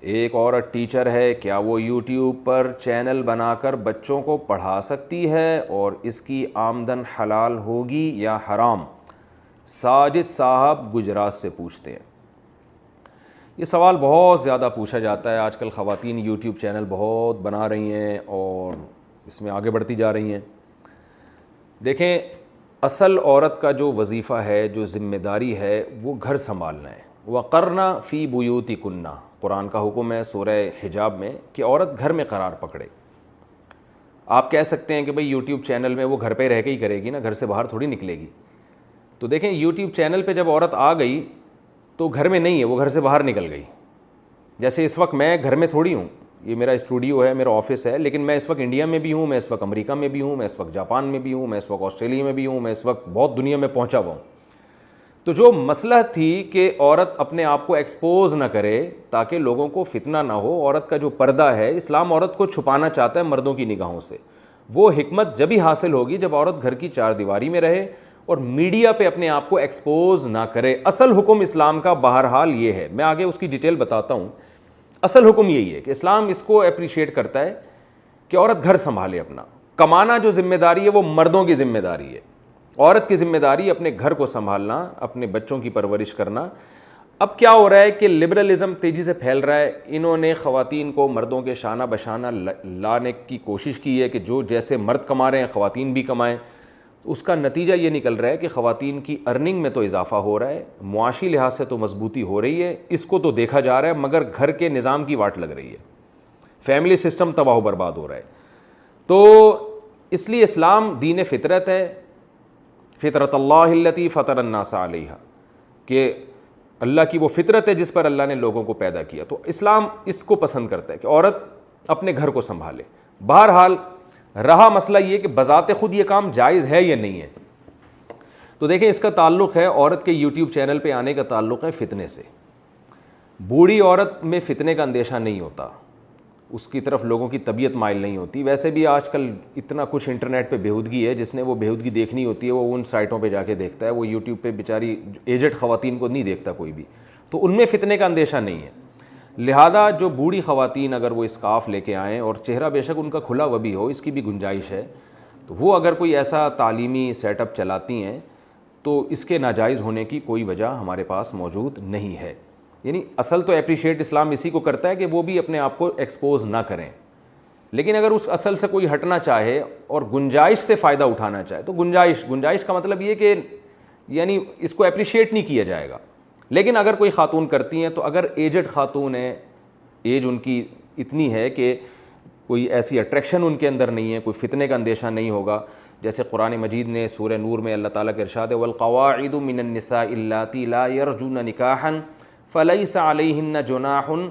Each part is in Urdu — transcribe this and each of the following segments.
ایک عورت ٹیچر ہے، کیا وہ یوٹیوب پر چینل بنا کر بچوں کو پڑھا سکتی ہے اور اس کی آمدن حلال ہوگی یا حرام؟ ساجد صاحب گجرات سے پوچھتے ہیں۔ یہ سوال بہت زیادہ پوچھا جاتا ہے، آج کل خواتین یوٹیوب چینل بہت بنا رہی ہیں اور اس میں آگے بڑھتی جا رہی ہیں۔ دیکھیں، اصل عورت کا جو وظیفہ ہے، جو ذمہ داری ہے، وہ گھر سنبھالنا ہے۔ وَقَرْنَ فِي بُيُوتِكُنَّ، قرآن کا حکم ہے سورہ حجاب میں کہ عورت گھر میں قرار پکڑے۔ آپ کہہ سکتے ہیں کہ بھئی یوٹیوب چینل میں وہ گھر پہ رہ کے ہی کرے گی نا، گھر سے باہر تھوڑی نکلے گی۔ تو دیکھیں، یوٹیوب چینل پہ جب عورت آ گئی تو گھر میں نہیں ہے، وہ گھر سے باہر نکل گئی۔ جیسے اس وقت میں گھر میں تھوڑی ہوں، یہ میرا اسٹوڈیو ہے، میرا آفس ہے، لیکن میں اس وقت انڈیا میں بھی ہوں، میں اس وقت امریکہ میں بھی ہوں، میں اس وقت جاپان میں بھی ہوں، میں اس وقت آسٹریلیا میں بھی ہوں، میں اس وقت بہت دنیا میں پہنچا ہوا ہوں۔ تو جو مسئلہ تھی کہ عورت اپنے آپ کو ایکسپوز نہ کرے تاکہ لوگوں کو فتنہ نہ ہو، عورت کا جو پردہ ہے، اسلام عورت کو چھپانا چاہتا ہے مردوں کی نگاہوں سے۔ وہ حکمت جبھی حاصل ہوگی جب عورت گھر کی چار دیواری میں رہے اور میڈیا پہ اپنے آپ کو ایکسپوز نہ کرے۔ اصل حکم اسلام کا بہرحال یہ ہے، میں آگے اس کی ڈیٹیل بتاتا ہوں۔ اصل حکم یہی ہے کہ اسلام اس کو اپریشیٹ کرتا ہے کہ عورت گھر سنبھالے اپنا۔ کمانا جو ذمہ داری ہے وہ مردوں کی ذمہ داری ہے، عورت کی ذمہ داری اپنے گھر کو سنبھالنا، اپنے بچوں کی پرورش کرنا۔ اب کیا ہو رہا ہے کہ لبرلزم تیزی سے پھیل رہا ہے، انہوں نے خواتین کو مردوں کے شانہ بشانہ لانے کی کوشش کی ہے کہ جو جیسے مرد کما رہے ہیں خواتین بھی کمائیں۔ اس کا نتیجہ یہ نکل رہا ہے کہ خواتین کی ارننگ میں تو اضافہ ہو رہا ہے، معاشی لحاظ سے تو مضبوطی ہو رہی ہے، اس کو تو دیکھا جا رہا ہے، مگر گھر کے نظام کی واٹ لگ رہی ہے، فیملی سسٹم تباہ و برباد ہو رہا ہے۔ تو اس لیے اسلام دین فطرت ہے، فطرت اللہ التی فطر الناس علیہا، کہ اللہ کی وہ فطرت ہے جس پر اللہ نے لوگوں کو پیدا کیا۔ تو اسلام اس کو پسند کرتا ہے کہ عورت اپنے گھر کو سنبھالے۔ بہرحال رہا مسئلہ یہ کہ بذات خود یہ کام جائز ہے یا نہیں ہے۔ تو دیکھیں، اس کا تعلق ہے عورت کے یوٹیوب چینل پہ آنے کا تعلق ہے فتنے سے۔ بوڑھی عورت میں فتنے کا اندیشہ نہیں ہوتا، اس کی طرف لوگوں کی طبیعت مائل نہیں ہوتی۔ ویسے بھی آج کل اتنا کچھ انٹرنیٹ پہ بےہودگی ہے، جس نے وہ بےہودگی دیکھنی ہوتی ہے وہ ان سائٹوں پہ جا کے دیکھتا ہے، وہ یوٹیوب پہ بیچاری ایجڈ خواتین کو نہیں دیکھتا کوئی بھی، تو ان میں فتنے کا اندیشہ نہیں ہے۔ لہذا جو بوڑھی خواتین اگر وہ اسکارف لے کے آئیں اور چہرہ بے شک ان کا کھلا ہوا بھی ہو، اس کی بھی گنجائش ہے، تو وہ اگر کوئی ایسا تعلیمی سیٹ اپ چلاتی ہیں تو اس کے ناجائز ہونے کی کوئی وجہ ہمارے پاس موجود نہیں ہے۔ یعنی اصل تو اپریشیٹ اسلام اسی کو کرتا ہے کہ وہ بھی اپنے آپ کو ایکسپوز نہ کریں، لیکن اگر اس اصل سے کوئی ہٹنا چاہے اور گنجائش سے فائدہ اٹھانا چاہے تو گنجائش کا مطلب یہ کہ یعنی اس کو اپریشیٹ نہیں کیا جائے گا۔ لیکن اگر کوئی خاتون کرتی ہیں تو اگر ایجڈ خاتون ہیں، ایج ان کی اتنی ہے کہ کوئی ایسی اٹریکشن ان کے اندر نہیں ہے، کوئی فتنے کا اندیشہ نہیں ہوگا، جیسے قرآن مجید نے سورہ نور میں اللہ تعالیٰ کا ارشاد ہے والقواعد من النساء اللاتی لا یرجون نکاحا فلیس علیہن جناح ان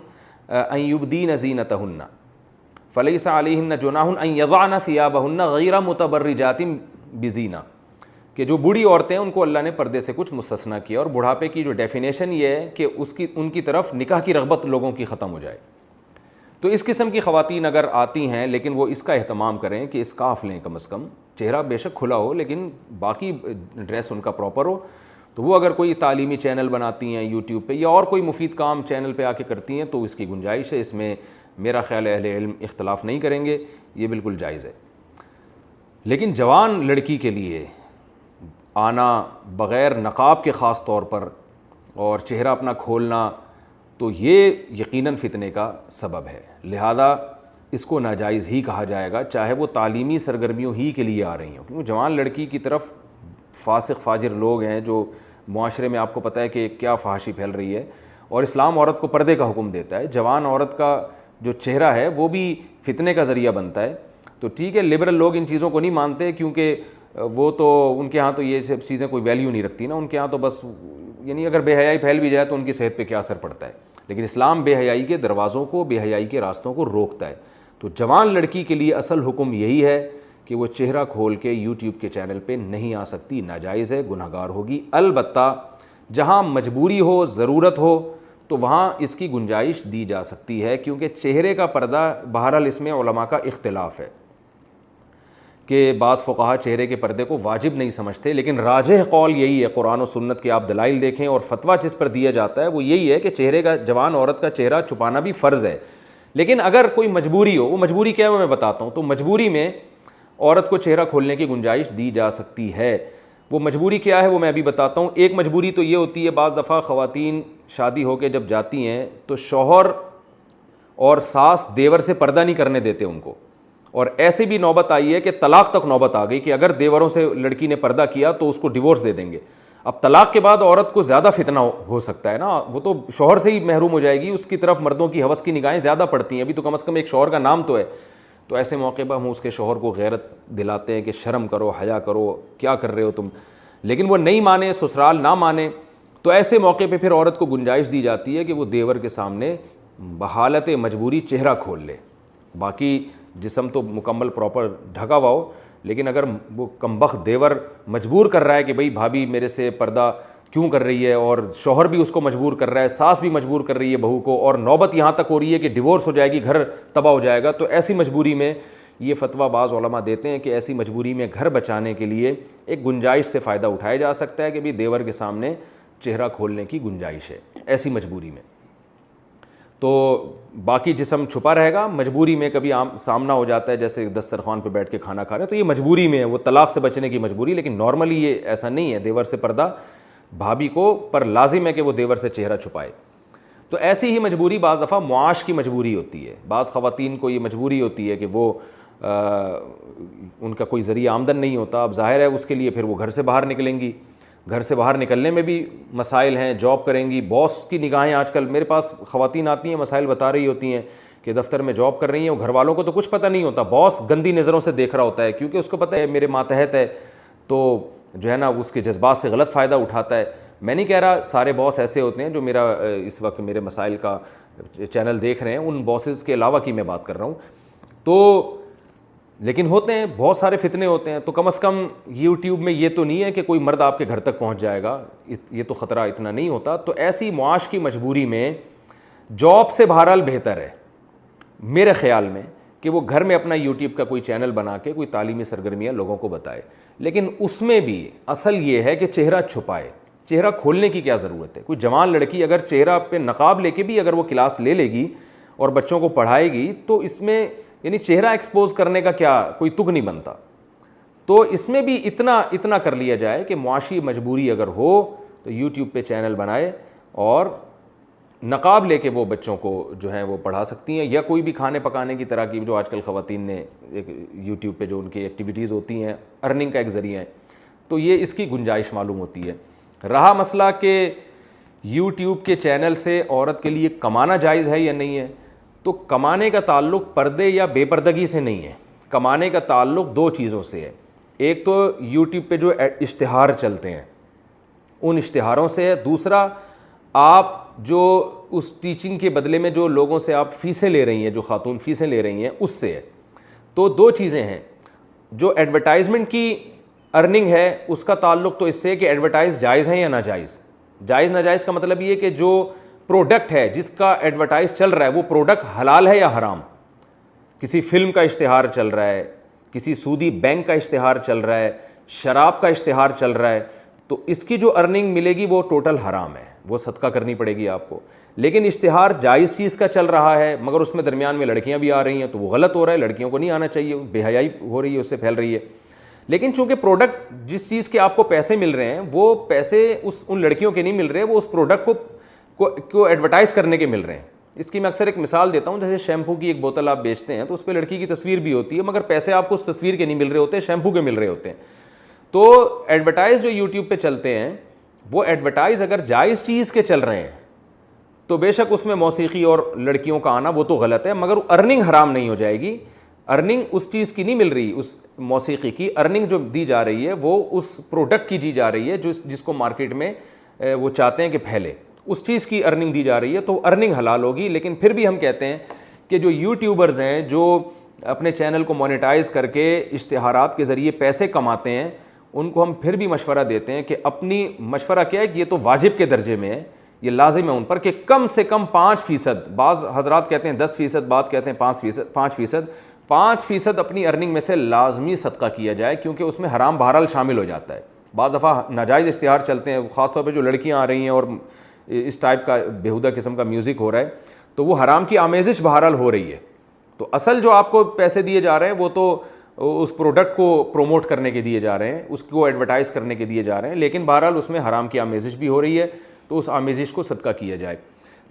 یبدین زینتہن فلیس علیہن جناح ان یضعن ثیابہن غیر متبرجات بزینہ، کہ جو بوڑھی عورتیں ہیں ان کو اللہ نے پردے سے کچھ مستثنیٰ کیا، اور بڑھاپے کی جو ڈیفینیشن یہ ہے کہ ان کی طرف نکاح کی رغبت لوگوں کی ختم ہو جائے۔ تو اس قسم کی خواتین اگر آتی ہیں لیکن وہ اس کا اہتمام کریں کہ اسکارف لیں، کم از کم چہرہ بے شک کھلا ہو لیکن باقی ڈریس ان کا پراپر ہو، تو وہ اگر کوئی تعلیمی چینل بناتی ہیں یوٹیوب پہ یا اور کوئی مفید کام چینل پہ آ کے کرتی ہیں تو اس کی گنجائش ہے، اس میں میرا خیال اہل علم اختلاف نہیں کریں گے، یہ بالکل جائز ہے۔ لیکن جوان لڑکی کے لیے آنا بغیر نقاب کے خاص طور پر اور چہرہ اپنا کھولنا تو یہ یقیناً فتنے کا سبب ہے، لہذا اس کو ناجائز ہی کہا جائے گا، چاہے وہ تعلیمی سرگرمیوں ہی کے لیے آ رہی ہوں، کیونکہ جوان لڑکی کی طرف فاسق فاجر لوگ ہیں جو معاشرے میں آپ کو پتہ ہے کہ کیا فحاشی پھیل رہی ہے، اور اسلام عورت کو پردے کا حکم دیتا ہے۔ جوان عورت کا جو چہرہ ہے وہ بھی فتنے کا ذریعہ بنتا ہے۔ تو ٹھیک ہے، لبرل لوگ ان چیزوں کو نہیں مانتے کیونکہ وہ تو ان کے ہاں تو یہ سب چیزیں کوئی ویلیو نہیں رکھتی نا، ان کے ہاں تو بس یعنی اگر بے حیائی پھیل بھی جائے تو ان کی صحت پہ کیا اثر پڑتا ہے، لیکن اسلام بے حیائی کے دروازوں کو، بے حیائی کے راستوں کو روکتا ہے۔ تو جوان لڑکی کے لیے اصل حکم یہی ہے کہ وہ چہرہ کھول کے یوٹیوب کے چینل پہ نہیں آ سکتی، ناجائز ہے، گناہ گار ہوگی۔ البتہ جہاں مجبوری ہو، ضرورت ہو تو وہاں اس کی گنجائش دی جا سکتی ہے، کیونکہ چہرے کا پردہ بہرحال اس میں علماء کا اختلاف ہے۔ کہ بعض فقہا چہرے کے پردے کو واجب نہیں سمجھتے، لیکن راجح قول یہی ہے، قرآن و سنت کے آپ دلائل دیکھیں اور فتویٰ جس پر دیا جاتا ہے وہ یہی ہے کہ چہرے کا، جوان عورت کا چہرہ چھپانا بھی فرض ہے، لیکن اگر کوئی مجبوری ہو، وہ مجبوری کیا ہے وہ میں بتاتا ہوں، تو مجبوری میں عورت کو چہرہ کھولنے کی گنجائش دی جا سکتی ہے۔ وہ مجبوری کیا ہے وہ میں ابھی بتاتا ہوں۔ ایک مجبوری تو یہ ہوتی ہے، بعض دفعہ خواتین شادی ہو کے جب جاتی ہیں تو شوہر اور ساس دیور سے پردہ نہیں کرنے دیتے ان کو، اور ایسے بھی نوبت آئی ہے کہ طلاق تک نوبت آ گئی کہ اگر دیوروں سے لڑکی نے پردہ کیا تو اس کو ڈیورس دے دیں گے۔ اب طلاق کے بعد عورت کو زیادہ فتنہ ہو سکتا ہے نا، وہ تو شوہر سے ہی محروم ہو جائے گی، اس کی طرف مردوں کی ہوس کی نگاہیں زیادہ پڑتی ہیں، ابھی تو کم از کم ایک شوہر کا نام تو ہے۔ تو ایسے موقع پر ہم اس کے شوہر کو غیرت دلاتے ہیں کہ شرم کرو، حیا کرو، کیا کر رہے ہو تم، لیکن وہ نہیں مانے، سسرال نہ مانے، تو ایسے موقع پہ پھر عورت کو گنجائش دی جاتی ہے کہ وہ دیور کے سامنے بحالت مجبوری چہرہ کھول لے، باقی جسم تو مکمل پراپر ڈھکا ہوا ہو، لیکن اگر وہ کمبخت دیور مجبور کر رہا ہے کہ بھئی بھابھی میرے سے پردہ کیوں کر رہی ہے، اور شوہر بھی اس کو مجبور کر رہا ہے، ساس بھی مجبور کر رہی ہے بہو کو، اور نوبت یہاں تک ہو رہی ہے کہ ڈیورس ہو جائے گی، گھر تباہ ہو جائے گا، تو ایسی مجبوری میں یہ فتویٰ بعض علماء دیتے ہیں کہ ایسی مجبوری میں گھر بچانے کے لیے ایک گنجائش سے فائدہ اٹھایا جا سکتا ہے کہ بھی دیور کے سامنے چہرہ کھولنے کی گنجائش ہے ایسی مجبوری میں۔ تو باقی جسم چھپا رہے گا، مجبوری میں کبھی سامنا ہو جاتا ہے، جیسے دسترخوان پہ بیٹھ کے کھانا کھا رہے ہیں تو یہ مجبوری میں ہے، وہ طلاق سے بچنے کی مجبوری، لیکن نارملی یہ ایسا نہیں ہے، دیور سے پردہ بھابھی کو پر لازم ہے کہ وہ دیور سے چہرہ چھپائے۔ تو ایسی ہی مجبوری بعض دفعہ معاش کی مجبوری ہوتی ہے، بعض خواتین کو یہ مجبوری ہوتی ہے کہ وہ ان کا کوئی ذریعہ آمدن نہیں ہوتا، اب ظاہر ہے اس کے لیے پھر وہ گھر سے باہر نکلیں گی، گھر سے باہر نکلنے میں بھی مسائل ہیں، جاب کریں گی، باس کی نگاہیں، آج کل میرے پاس خواتین آتی ہیں مسائل بتا رہی ہوتی ہیں کہ دفتر میں جاب کر رہی ہیں، اور گھر والوں کو تو کچھ پتہ نہیں ہوتا، باس گندی نظروں سے دیکھ رہا ہوتا ہے کیونکہ اس کو پتہ ہے میرے ماتحت ہے، تو جو ہے نا اس کے جذبات سے غلط فائدہ اٹھاتا ہے۔ میں نہیں کہہ رہا سارے باس ایسے ہوتے ہیں جو میرا اس وقت میرے مسائل کا چینل دیکھ رہے ہیں، ان باسز کے علاوہ کی میں بات کر رہا ہوں، تو لیکن ہوتے ہیں بہت سارے فتنے ہوتے ہیں، تو کم از کم یوٹیوب میں یہ تو نہیں ہے کہ کوئی مرد آپ کے گھر تک پہنچ جائے گا، یہ تو خطرہ اتنا نہیں ہوتا۔ تو ایسی معاش کی مجبوری میں جاب سے بہرحال بہتر ہے میرے خیال میں کہ وہ گھر میں اپنا یوٹیوب کا کوئی چینل بنا کے کوئی تعلیمی سرگرمیاں لوگوں کو بتائے، لیکن اس میں بھی اصل یہ ہے کہ چہرہ چھپائے، چہرہ کھولنے کی کیا ضرورت ہے؟ کوئی جوان لڑکی اگر چہرہ پہ نقاب لے کے بھی اگر وہ کلاس لے لے گی اور بچوں کو پڑھائے گی تو اس میں یعنی چہرہ ایکسپوز کرنے کا کیا کوئی تک نہیں بنتا، تو اس میں بھی اتنا کر لیا جائے کہ معاشی مجبوری اگر ہو تو یوٹیوب پہ چینل بنائے اور نقاب لے کے وہ بچوں کو جو ہیں وہ پڑھا سکتی ہیں، یا کوئی بھی کھانے پکانے کی طرح کی جو آج کل خواتین نے ایک یوٹیوب پہ جو ان کی ایکٹیویٹیز ہوتی ہیں، ارننگ کا ایک ذریعہ ہے، تو یہ اس کی گنجائش معلوم ہوتی ہے۔ رہا مسئلہ کہ یوٹیوب کے چینل سے عورت کے لیے کمانا جائز ہے یا نہیں ہے، تو کمانے کا تعلق پردے یا بے پردگی سے نہیں ہے، کمانے کا تعلق دو چیزوں سے ہے، ایک تو یوٹیوب پہ جو اشتہار چلتے ہیں ان اشتہاروں سے ہے، دوسرا آپ جو اس ٹیچنگ کے بدلے میں جو لوگوں سے آپ فیسیں لے رہی ہیں، جو خاتون فیسیں لے رہی ہیں اس سے ہے۔ تو دو چیزیں ہیں، جو ایڈورٹائزمنٹ کی ارننگ ہے اس کا تعلق تو اس سے کہ ایڈورٹائز جائز ہیں یا ناجائز، جائز ناجائز کا مطلب یہ کہ جو پروڈکٹ ہے جس کا ایڈورٹائز چل رہا ہے وہ پروڈکٹ حلال ہے یا حرام، کسی فلم کا اشتہار چل رہا ہے، کسی سودی بینک کا اشتہار چل رہا ہے، شراب کا اشتہار چل رہا ہے، تو اس کی جو ارننگ ملے گی وہ ٹوٹل حرام ہے، وہ صدقہ کرنی پڑے گی آپ کو۔ لیکن اشتہار جائز چیز کا چل رہا ہے مگر اس میں درمیان میں لڑکیاں بھی آ رہی ہیں تو وہ غلط ہو رہا ہے، لڑکیوں کو نہیں آنا چاہیے، بے حیائی ہو رہی ہے، اس سے پھیل رہی ہے۔ لیکن چونکہ پروڈکٹ جس چیز کے آپ کو پیسے مل رہے ہیں وہ پیسے ان لڑکیوں کے نہیں مل رہے، وہ اس پروڈکٹ کو ایڈورٹائز کرنے کے مل رہے ہیں۔ اس کی میں اکثر ایک مثال دیتا ہوں، جیسے شیمپو کی ایک بوتل آپ بیچتے ہیں تو اس پہ لڑکی کی تصویر بھی ہوتی ہے مگر پیسے آپ کو اس تصویر کے نہیں مل رہے ہوتے، شیمپو کے مل رہے ہوتے ہیں۔ تو ایڈورٹائز جو یوٹیوب پہ چلتے ہیں وہ ایڈورٹائز اگر جائز چیز کے چل رہے ہیں تو بے شک اس میں موسیقی اور لڑکیوں کا آنا وہ تو غلط ہے، مگر ارننگ حرام نہیں ہو جائے گی، ارننگ اس چیز کی نہیں مل رہی، اس موسیقی کی ارننگ جو دی جا رہی ہے وہ اس پروڈکٹ کی دی جا رہی ہے جس کو مارکیٹ میں وہ چاہتے ہیں کہ پھیلے، اس چیز کی ارننگ دی جا رہی ہے تو ارننگ حلال ہوگی۔ لیکن پھر بھی ہم کہتے ہیں کہ جو یوٹیوبرز ہیں جو اپنے چینل کو مونیٹائز کر کے اشتہارات کے ذریعے پیسے کماتے ہیں ان کو ہم پھر بھی مشورہ دیتے ہیں کہ اپنی مشورہ کیا ہے کہ یہ تو واجب کے درجے میں ہے، یہ لازم ہے ان پر کہ کم سے کم 5%، بعض حضرات کہتے ہیں 10%، بعض کہتے ہیں 5%، 5% اپنی ارننگ میں سے لازمی صدقہ کیا جائے, کیونکہ اس میں حرام بہرحال شامل ہو جاتا ہے. بعض دفعہ ناجائز اشتہار چلتے ہیں, خاص طور پہ جو لڑکیاں آ رہی ہیں اور اس ٹائپ کا بیہودہ قسم کا میوزک ہو رہا ہے, تو وہ حرام کی آمیزش بہرحال ہو رہی ہے. تو اصل جو آپ کو پیسے دیے جا رہے ہیں وہ تو اس پروڈکٹ کو پروموٹ کرنے کے دیے جا رہے ہیں, اس کو ایڈورٹائز کرنے کے دیے جا رہے ہیں, لیکن بہرحال اس میں حرام کی آمیزش بھی ہو رہی ہے, تو اس آمیزش کو صدقہ کیا جائے.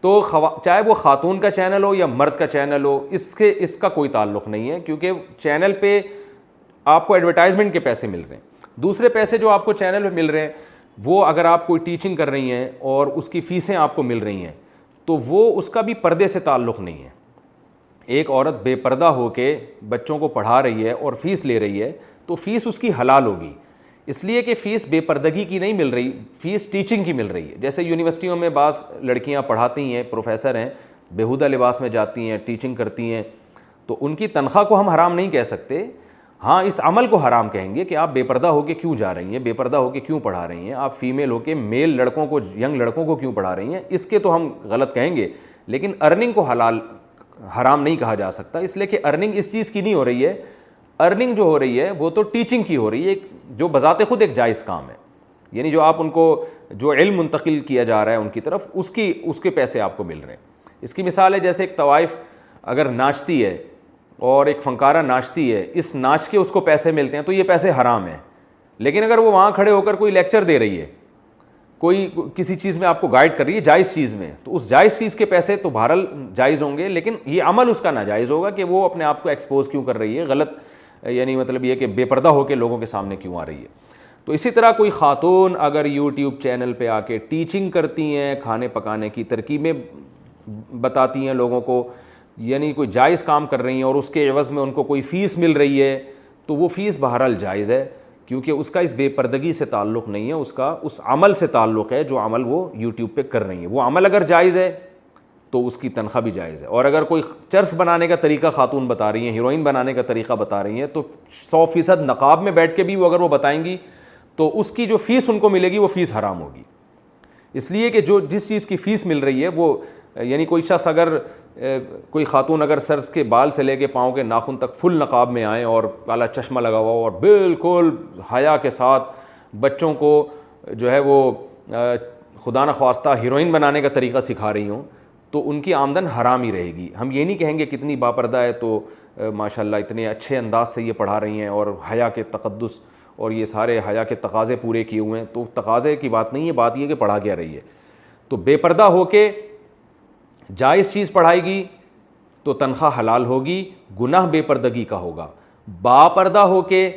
تو چاہے وہ خاتون کا چینل ہو یا مرد کا چینل ہو, اس کا کوئی تعلق نہیں ہے, کیونکہ چینل پہ آپ کو ایڈورٹائزمنٹ کے پیسے مل رہے ہیں. دوسرے پیسے جو آپ کو چینل پہ مل رہے ہیں, وہ اگر آپ کوئی ٹیچنگ کر رہی ہیں اور اس کی فیسیں آپ کو مل رہی ہیں, تو وہ اس کا بھی پردے سے تعلق نہیں ہے. ایک عورت بے پردہ ہو کے بچوں کو پڑھا رہی ہے اور فیس لے رہی ہے, تو فیس اس کی حلال ہوگی, اس لیے کہ فیس بے پردگی کی نہیں مل رہی, فیس ٹیچنگ کی مل رہی ہے. جیسے یونیورسٹیوں میں بعض لڑکیاں پڑھاتی ہیں, پروفیسر ہیں, بیہودہ لباس میں جاتی ہیں, ٹیچنگ کرتی ہیں, تو ان کی تنخواہ کو ہم حرام نہیں کہہ سکتے. ہاں, اس عمل کو حرام کہیں گے کہ آپ بے پردہ ہو کے کیوں جا رہی ہیں, بے پردہ ہو کے کیوں پڑھا رہی ہیں, آپ فیمیل ہو کے میل لڑکوں کو, ینگ لڑکوں کو کیوں پڑھا رہی ہیں, اس کے تو ہم غلط کہیں گے. لیکن ارننگ کو حرام نہیں کہا جا سکتا, اس لیے کہ ارننگ اس چیز کی نہیں ہو رہی ہے. ارننگ جو ہو رہی ہے وہ تو ٹیچنگ کی ہو رہی ہے, جو بذات خود ایک جائز کام ہے. یعنی جو آپ ان کو جو علم منتقل کیا جا رہا ہے ان کی طرف, اس کے پیسے آپ کو مل رہے ہیں. اس کی مثال ہے جیسے ایک طوائف اگر ناچتی ہے اور ایک فنکارہ ناچتی ہے, اس ناچ کے اس کو پیسے ملتے ہیں, تو یہ پیسے حرام ہیں. لیکن اگر وہ وہاں کھڑے ہو کر کوئی لیکچر دے رہی ہے, کوئی کسی چیز میں آپ کو گائیڈ کر رہی ہے جائز چیز میں, تو اس جائز چیز کے پیسے تو بہرحال جائز ہوں گے, لیکن یہ عمل اس کا ناجائز ہوگا کہ وہ اپنے آپ کو ایکسپوز کیوں کر رہی ہے, غلط, یعنی مطلب یہ کہ بے پردہ ہو کے لوگوں کے سامنے کیوں آ رہی ہے. تو اسی طرح کوئی خاتون اگر یوٹیوب چینل پہ آ کے ٹیچنگ کرتی ہیں, کھانے پکانے کی ترکیبیں بتاتی ہیں لوگوں کو, یعنی کوئی جائز کام کر رہی ہیں اور اس کے عوض میں ان کو کوئی فیس مل رہی ہے, تو وہ فیس بہرحال جائز ہے, کیونکہ اس کا اس بے پردگی سے تعلق نہیں ہے, اس کا اس عمل سے تعلق ہے جو عمل وہ یوٹیوب پہ کر رہی ہیں. وہ عمل اگر جائز ہے تو اس کی تنخواہ بھی جائز ہے. اور اگر کوئی چرس بنانے کا طریقہ خاتون بتا رہی ہیں, ہیروئن بنانے کا طریقہ بتا رہی ہیں, تو 100% نقاب میں بیٹھ کے بھی وہ اگر وہ بتائیں گی تو اس کی جو فیس ان کو ملے گی وہ فیس حرام ہوگی. اس لیے کہ جس چیز کی فیس مل رہی ہے وہ, یعنی کوئی شخص اگر کوئی خاتون اگر سر کے بال سے لے کے پاؤں کے ناخن تک فل نقاب میں آئیں اور کالا چشمہ لگا ہوا ہو اور بالکل حیا کے ساتھ بچوں کو جو ہے وہ خدا نخواستہ ہیروئن بنانے کا طریقہ سکھا رہی ہوں, تو ان کی آمدن حرام ہی رہے گی. ہم یہ نہیں کہیں گے کتنی باپردہ ہے تو ماشاءاللہ اتنے اچھے انداز سے یہ پڑھا رہی ہیں اور حیا کے تقدس اور یہ سارے حیا کے تقاضے پورے کیے ہوئے ہیں, تو تقاضے کی بات نہیں ہے, بات یہ کہ پڑھا کیا رہی ہے. تو بے پردہ ہو کے جائز چیز پڑھائے گی تو تنخواہ حلال ہوگی, گناہ بے پردگی کا ہوگا. با پردہ ہو کے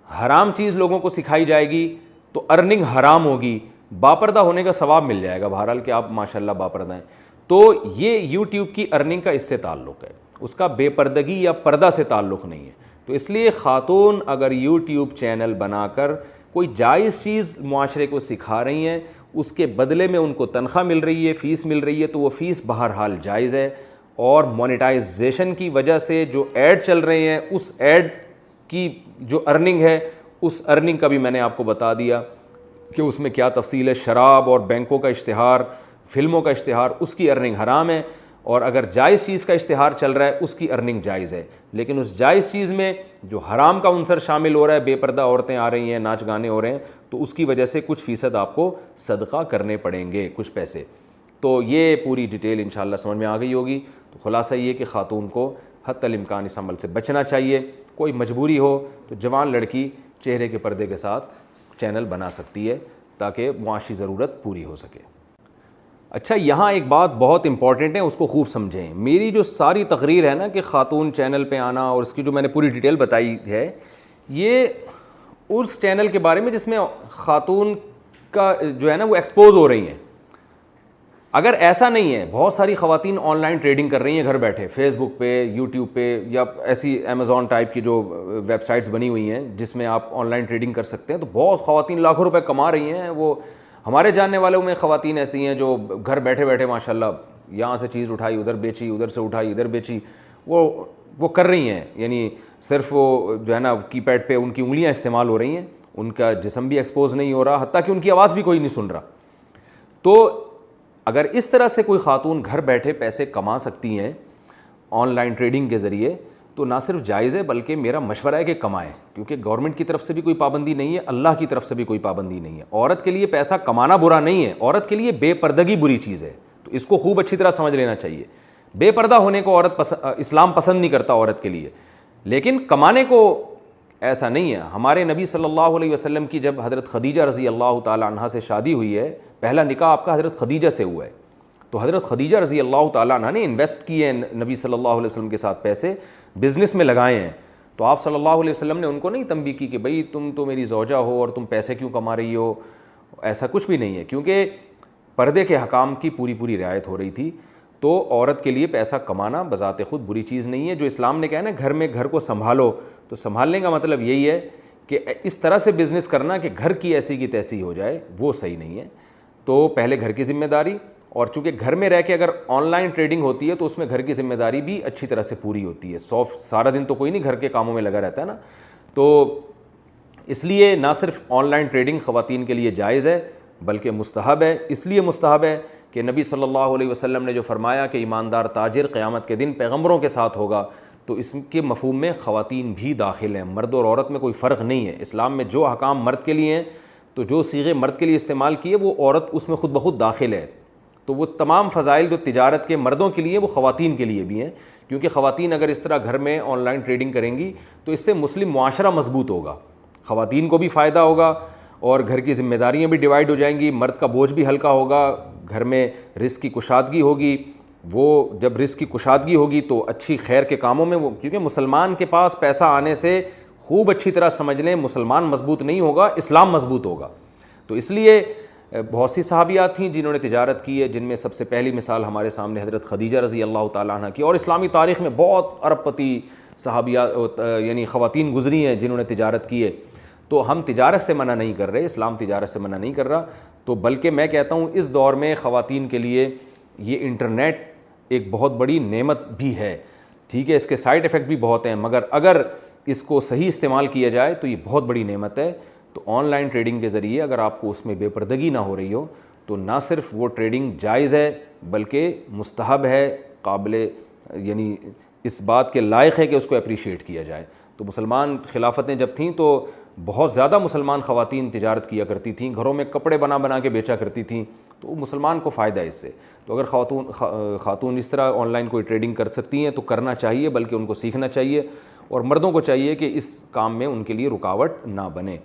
حرام چیز لوگوں کو سکھائی جائے گی تو ارننگ حرام ہوگی, با پردہ ہونے کا ثواب مل جائے گا بہرحال کہ آپ ماشاءاللہ با پردہ ہیں. تو یہ یوٹیوب کی ارننگ کا اس سے تعلق ہے, اس کا بے پردگی یا پردہ سے تعلق نہیں ہے. تو اس لیے خاتون اگر یوٹیوب چینل بنا کر کوئی جائز چیز معاشرے کو سکھا رہی ہیں, اس کے بدلے میں ان کو تنخواہ مل رہی ہے, فیس مل رہی ہے, تو وہ فیس بہرحال جائز ہے. اور مونیٹائزیشن کی وجہ سے جو ایڈ چل رہے ہیں, اس ایڈ کی جو ارننگ ہے, اس ارننگ کا بھی میں نے آپ کو بتا دیا کہ اس میں کیا تفصیل ہے. شراب اور بینکوں کا اشتہار, فلموں کا اشتہار, اس کی ارننگ حرام ہے. اور اگر جائز چیز کا اشتہار چل رہا ہے اس کی ارننگ جائز ہے. لیکن اس جائز چیز میں جو حرام کا عنصر شامل ہو رہا ہے, بے پردہ عورتیں آ رہی ہیں, ناچ گانے ہو رہے ہیں, تو اس کی وجہ سے کچھ فیصد آپ کو صدقہ کرنے پڑیں گے, کچھ پیسے. تو یہ پوری ڈیٹیل انشاءاللہ سمجھ میں آ گئی ہوگی. تو خلاصہ یہ کہ خاتون کو حتی الامکان اس عمل سے بچنا چاہیے. کوئی مجبوری ہو تو جوان لڑکی چہرے کے پردے کے ساتھ چینل بنا سکتی ہے تاکہ معاشی ضرورت پوری ہو سکے. اچھا, یہاں ایک بات بہت امپورٹنٹ ہے, اس کو خوب سمجھیں. میری جو ساری تقریر ہے نا کہ خاتون چینل پہ آنا اور اس کی جو میں نے پوری ڈیٹیل بتائی ہے, یہ اس چینل کے بارے میں جس میں خاتون کا جو ہے نا وہ ایکسپوز ہو رہی ہیں. اگر ایسا نہیں ہے, بہت ساری خواتین آن لائن ٹریڈنگ کر رہی ہیں گھر بیٹھے, فیس بک پہ, یوٹیوب پہ, یا ایسی امیزون ٹائپ کی جو ویب سائٹس بنی ہوئی ہیں جس میں آپ آن لائن ٹریڈنگ کر سکتے ہیں, تو بہت خواتین لاکھوں روپے کما رہی ہیں. وہ ہمارے جاننے والوں میں خواتین ایسی ہیں جو گھر بیٹھے بیٹھے ماشاءاللہ یہاں سے چیز اٹھائی ادھر بیچی, ادھر سے اٹھائی ادھر بیچی, وہ کر رہی ہیں. یعنی صرف وہ جو ہے نا کی پیڈ پہ ان کی انگلیاں استعمال ہو رہی ہیں, ان کا جسم بھی ایکسپوز نہیں ہو رہا, حتیٰ کہ ان کی آواز بھی کوئی نہیں سن رہا. تو اگر اس طرح سے کوئی خاتون گھر بیٹھے پیسے کما سکتی ہیں آن لائن ٹریڈنگ کے ذریعے, تو نہ صرف جائز ہے بلکہ میرا مشورہ ہے کہ کمائیں، کیونکہ گورنمنٹ کی طرف سے بھی کوئی پابندی نہیں ہے، اللہ کی طرف سے بھی کوئی پابندی نہیں ہے۔ عورت کے لیے پیسہ کمانا برا نہیں ہے، عورت کے لیے بے پردگی بری چیز ہے، تو اس کو خوب اچھی طرح سمجھ لینا چاہیے۔ بے پردہ ہونے کو اسلام پسند نہیں کرتا عورت کے لیے، لیکن کمانے کو ایسا نہیں ہے۔ ہمارے نبی صلی اللہ علیہ وسلم کی جب حضرت خدیجہ رضی اللہ تعالی عنہا سے شادی ہوئی ہے، پہلا نکاح آپ کا حضرت خدیجہ سے ہوا ہے، تو حضرت خدیجہ رضی اللہ تعالی عنہا نے انویسٹ کیے ہیں نبی صلی اللہ علیہ وسلم کے ساتھ، پیسے بزنس میں لگائے ہیں، تو آپ صلی اللہ علیہ وسلم نے ان کو نہیں تنبیہ کی کہ بھئی تم تو میری زوجہ ہو اور تم پیسے کیوں کما رہی ہو، ایسا کچھ بھی نہیں ہے، کیونکہ پردے کے حکام کی پوری رعایت ہو رہی تھی۔ تو عورت کے لیے پیسہ کمانا بذات خود بری چیز نہیں ہے۔ جو اسلام نے کہا نا گھر میں گھر کو سنبھالو، تو سنبھالنے کا مطلب یہی ہے کہ اس طرح سے بزنس کرنا کہ گھر کی ایسی کی تیسی ہو جائے، وہ صحیح نہیں ہے۔ تو پہلے گھر کی ذمہ داری، اور چونکہ گھر میں رہ کے اگر آن لائن ٹریڈنگ ہوتی ہے تو اس میں گھر کی ذمہ داری بھی اچھی طرح سے پوری ہوتی ہے۔ سارا دن تو کوئی نہیں گھر کے کاموں میں لگا رہتا ہے نا، تو اس لیے نہ صرف آن لائن ٹریڈنگ خواتین کے لیے جائز ہے بلکہ مستحب ہے۔ اس لیے مستحب ہے کہ نبی صلی اللہ علیہ وسلم نے جو فرمایا کہ ایماندار تاجر قیامت کے دن پیغمبروں کے ساتھ ہوگا، تو اس کے مفہوم میں خواتین بھی داخل ہیں، مرد اور عورت میں کوئی فرق نہیں ہے۔ اسلام میں جو احکام مرد کے لیے ہیں، تو جو صیغے مرد کے لیے استعمال کیے وہ عورت اس میں خود بخود داخل ہے، تو وہ تمام فضائل جو تجارت کے مردوں کے لیے وہ خواتین کے لیے بھی ہیں، کیونکہ خواتین اگر اس طرح گھر میں آن لائن ٹریڈنگ کریں گی تو اس سے مسلم معاشرہ مضبوط ہوگا، خواتین کو بھی فائدہ ہوگا اور گھر کی ذمہ داریاں بھی ڈیوائڈ ہو جائیں گی، مرد کا بوجھ بھی ہلکا ہوگا، گھر میں رزق کی کشادگی ہوگی۔ وہ جب رزق کی کشادگی ہوگی تو اچھی خیر کے کاموں میں وہ، کیونکہ مسلمان کے پاس پیسہ آنے سے خوب اچھی طرح سمجھ لیں مسلمان مضبوط نہیں ہوگا، اسلام مضبوط ہوگا۔ تو اس لیے بہت سی صحابیات تھیں جنہوں نے تجارت کی ہے، جن میں سب سے پہلی مثال ہمارے سامنے حضرت خدیجہ رضی اللہ تعالیٰ عنہ کی، اور اسلامی تاریخ میں بہت ارب پتی صحابیات یعنی خواتین گزری ہیں جنہوں نے تجارت کی ہے۔ تو ہم تجارت سے منع نہیں کر رہے، اسلام تجارت سے منع نہیں کر رہا، تو بلکہ میں کہتا ہوں اس دور میں خواتین کے لیے یہ انٹرنیٹ ایک بہت بڑی نعمت بھی ہے۔ ٹھیک ہے، اس کے سائیڈ ایفیکٹ بھی بہت ہیں، مگر اگر اس کو صحیح استعمال کیا جائے تو یہ بہت بڑی نعمت ہے۔ تو آن لائن ٹریڈنگ کے ذریعے اگر آپ کو اس میں بے پردگی نہ ہو رہی ہو تو نہ صرف وہ ٹریڈنگ جائز ہے بلکہ مستحب ہے، قابل یعنی اس بات کے لائق ہے کہ اس کو اپریشیٹ کیا جائے۔ تو مسلمان خلافتیں جب تھیں تو بہت زیادہ مسلمان خواتین تجارت کیا کرتی تھیں، گھروں میں کپڑے بنا کے بیچا کرتی تھیں، تو مسلمان کو فائدہ ہے اس سے۔ تو اگر خاتون اس طرح آن لائن کوئی ٹریڈنگ کر سکتی ہیں تو کرنا چاہیے، بلکہ ان کو سیکھنا چاہیے، اور مردوں کو چاہیے کہ اس کام میں ان کے لیے رکاوٹ نہ بنے۔